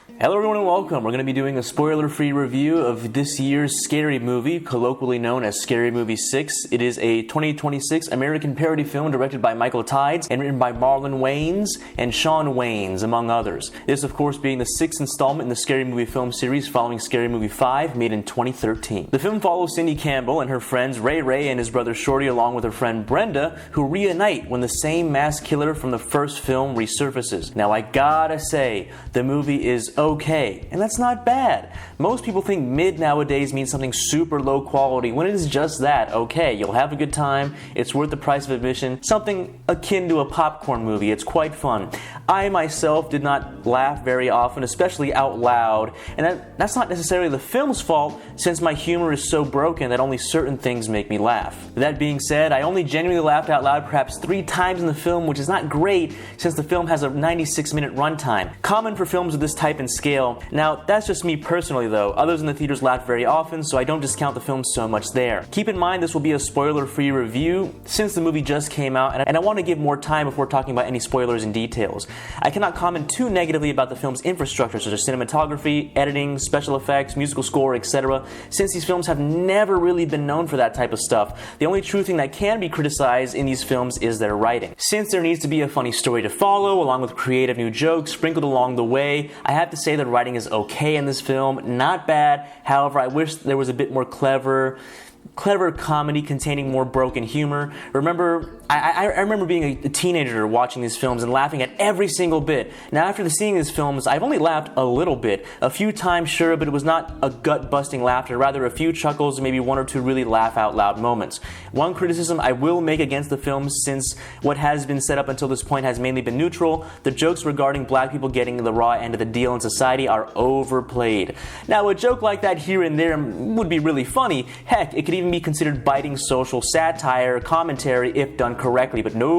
Hello everyone and welcome. We're going to be doing a spoiler-free review of this year's Scary Movie, colloquially known as Scary Movie 6. It is a 2026 American parody film directed by Michael Tides and written by Marlon Wayans and Shawn Wayans, among others. This, of course, being the sixth installment in the Scary Movie film series following Scary Movie 5, made in 2013. The film follows Cindy Campbell and her friends Ray Ray and his brother Shorty along with her friend Brenda, who reunite when the same mass killer from the first film resurfaces. Now I gotta say, the movie is okay, and that's not bad. Most people think mid nowadays means something super low quality when it is just that, okay. You'll have a good time, it's worth the price of admission, something akin to a popcorn movie. It's quite fun. I myself did not laugh very often, especially out loud, and that's not necessarily the film's fault since my humor is so broken that only certain things make me laugh. That being said, I only genuinely laughed out loud perhaps 3 times in the film, which is not great since the film has a 96-minute runtime. Common for films of this type and scale. Now, that's just me personally though. Others in the theaters laughed very often, so I don't discount the film so much there. Keep in mind this will be a spoiler-free review since the movie just came out, and I want to give more time before talking about any spoilers and details. I cannot comment too negatively about the film's infrastructure such as cinematography, editing, special effects, musical score, etc., since these films have never really been known for that type of stuff. The only true thing that can be criticized in these films is their writing. Since there needs to be a funny story to follow, along with creative new jokes sprinkled along the way, I have to say the writing is okay in this film, not bad. However, I wish there was a bit more clever comedy containing more broken humor. I remember being a teenager watching these films and laughing at every single bit. Now after seeing these films, I've only laughed a little bit. A few times, sure, but it was not a gut-busting laughter, rather a few chuckles, maybe 1 or 2 really laugh-out-loud moments. One criticism I will make against the film, since what has been set up until this point has mainly been neutral, the jokes regarding black people getting the raw end of the deal in society are overplayed. Now a joke like that here and there would be really funny. Heck, it could even be considered biting social satire, commentary, if done correctly, but no.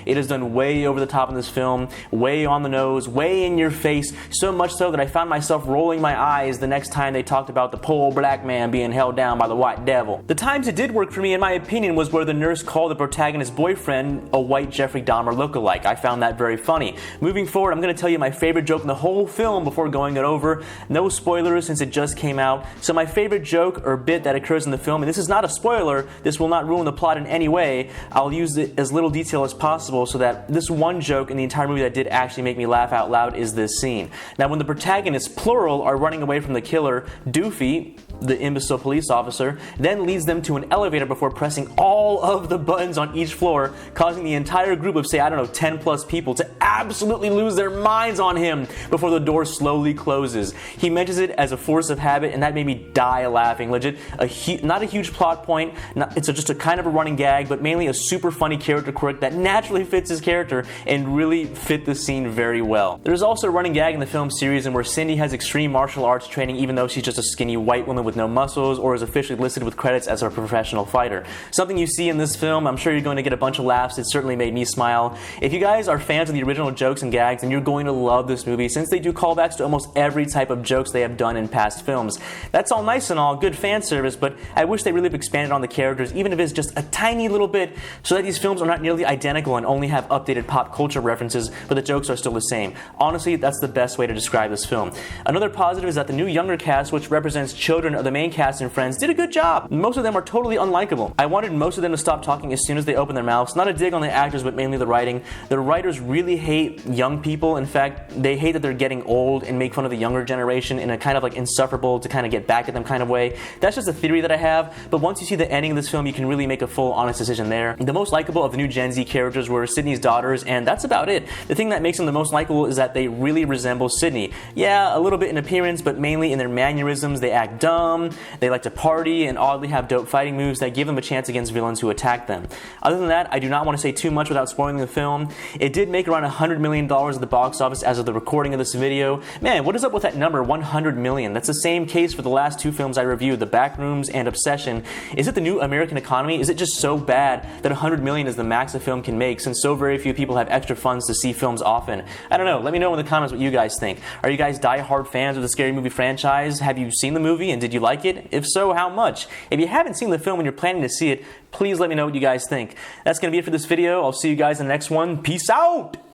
It is done way over the top in this film, way on the nose, way in your face, so much so that I found myself rolling my eyes the next time they talked about the poor black man being held down by the white devil. The times it did work for me, in my opinion, was where the nurse called the protagonist's boyfriend a white Jeffrey Dahmer lookalike. I found that very funny. Moving forward, I'm going to tell you my favorite joke in the whole film before going it over. No spoilers since it just came out. So my favorite joke or bit that occurs in the film, and this is not a spoiler, this will not ruin the plot in any way, I'll use it as little detail as possible so that this one joke in the entire movie that did actually make me laugh out loud is this scene. Now when the protagonists, plural, are running away from the killer, Doofy, the imbecile police officer, then leads them to an elevator before pressing all of the buttons on each floor, causing the entire group of, say, 10 plus people to absolutely lose their minds on him before the door slowly closes. He mentions it as a force of habit, and that made me die laughing. Legit, not a huge plot point, it's just a kind of a running gag, but mainly a super funny character quirk that naturally fits his character and really fit the scene very well. There's also a running gag in the film series in where Cindy has extreme martial arts training even though she's just a skinny white woman with no muscles, or is officially listed with credits as a professional fighter. Something you see in this film, I'm sure you're going to get a bunch of laughs. It certainly made me smile. If you guys are fans of the original jokes and gags, then you're going to love this movie since they do callbacks to almost every type of jokes they have done in past films. That's all nice and all, good fan service, but I wish they really have expanded on the characters, even if it's just a tiny little bit, so that these films are not nearly identical and only have updated pop culture references, but the jokes are still the same. Honestly, that's the best way to describe this film. Another positive is that the new younger cast, which represents children of the main cast and friends, did a good job. Most of them are totally unlikable. I wanted most of them to stop talking as soon as they open their mouths. Not a dig on the actors, but mainly the writing. The writers really hate young people. In fact, they hate that they're getting old and make fun of the younger generation in a kind of like insufferable to kind of get back at them kind of way. That's just a theory that I have, but once you see the ending of this film, you can really make a full, honest decision there. The most likable of the new Gen Z characters were Sydney's daughters, and that's about it. The thing that makes them the most likable is that they really resemble Sydney. Yeah, a little bit in appearance, but mainly in their mannerisms. They act dumb, they like to party, and oddly have dope fighting moves that give them a chance against villains who attack them. Other than that, I do not want to say too much without spoiling the film. It did make around $100 million at the box office as of the recording of this video. Man, what is up with that number, 100 million? That's the same case for the last 2 films I reviewed, The Backrooms and Obsession. Is it the new American economy? Is it just so bad that 100 million is the max a film can make, since so very few people have extra funds to see films often? I don't know. Let me know in the comments what you guys think. Are you guys die-hard fans of the Scary Movie franchise? Have you seen the movie and did you like it? If so, how much? If you haven't seen the film and you're planning to see it, please let me know what you guys think. That's going to be it for this video. I'll see you guys in the next one. Peace out!